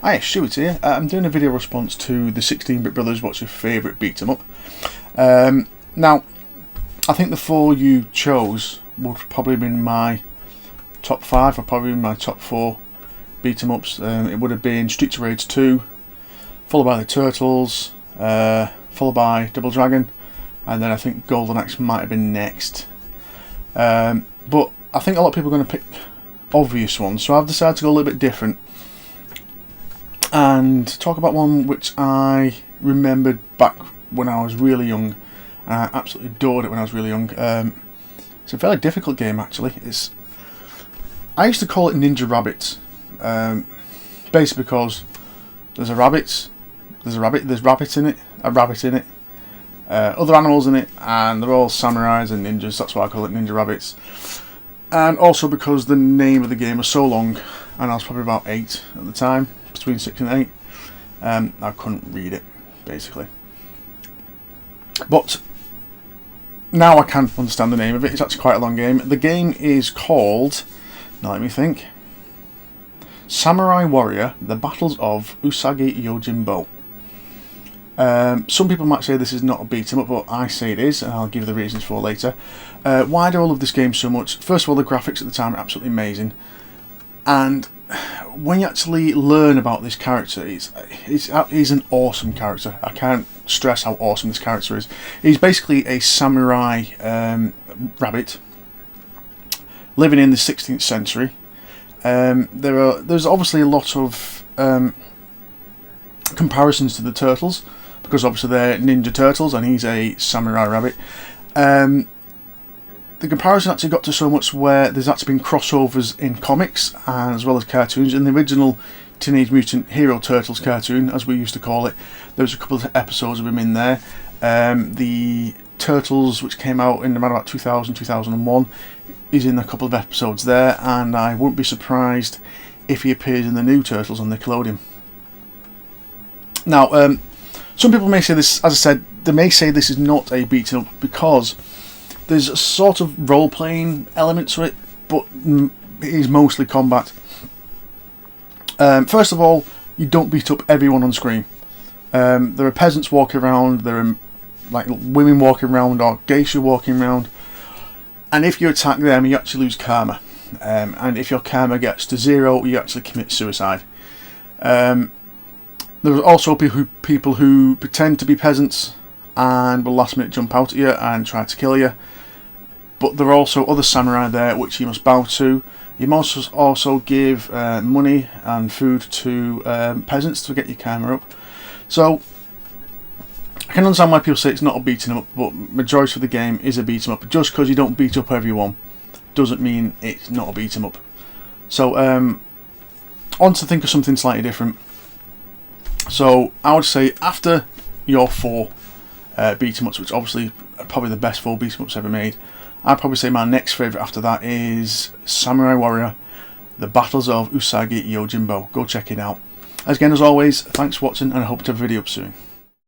Hi, Stuart here. I'm doing a video response to the 16-Bit Brothers What's Your Favourite Beat 'em Up. Now, I think the four you chose would probably have been my top 5 or probably my top 4 beat 'em ups. It would have been Streets of Rage 2, followed by the Turtles, followed by Double Dragon, and then I think Golden Axe might have been next. But I think a lot of people are going to pick obvious ones, so I've decided to go a little bit different and talk about one which I remembered back when I was really young, and I absolutely adored it when I was really young. It's a fairly difficult game actually. I used to call it Ninja Rabbits, basically because there's rabbits in it, other animals in it, and they're all samurais and ninjas. That's why I call it Ninja Rabbits. And also because the name of the game was so long, and I was probably about 8 at the time, between 6 and 8. I couldn't read it, basically. But now I can understand the name of it. It's actually quite a long game. The game is called, now let me think, Samurai Warrior: The Battles of Usagi Yojimbo. Some people might say this is not a beat 'em up, but I say it is, and I'll give the reasons for later. Why do I love this game so much? First of all, the graphics at the time are absolutely amazing, and when you actually learn about this character, he's an awesome character. I can't stress how awesome this character is. He's basically a samurai rabbit living in the 16th century. There's obviously a lot of comparisons to the Turtles, because obviously they're Ninja Turtles and he's a samurai rabbit. The comparison actually got to so much where there's actually been crossovers in comics as well as cartoons. In the original Teenage Mutant Hero Turtles cartoon, as we used to call it, there was a couple of episodes of him in there. The Turtles, which came out in around about 2000, 2001, is in a couple of episodes there, and I wouldn't be surprised if he appears in the new Turtles on Nickelodeon. Now, some people may say this, as I said, they may say this is not a beat 'em up because there's a sort of role-playing element to it, but it is mostly combat. First of all, you don't beat up everyone on screen. There are peasants walking around, there are like women walking around, or geisha walking around, and if you attack them, you actually lose karma. And if your karma gets to 0, you actually commit suicide. There are also people who pretend to be peasants and will last minute jump out at you and try to kill you. But there are also other samurai there which you must bow to. You must also give money and food to peasants to get your karma up. So I can understand why people say it's not a beat 'em up, but majority of the game is a beat 'em up. Just because you don't beat up everyone doesn't mean it's not a beat 'em up. So on to think of something slightly different. So I would say after your 4 beat 'em ups, which obviously are probably the best 4 beat 'em ups ever made, I'd probably say my next favourite after that is Samurai Warrior: The Battles of Usagi Yojimbo. Go check it out. Again, as always, thanks for watching, and I hope to have a video up soon.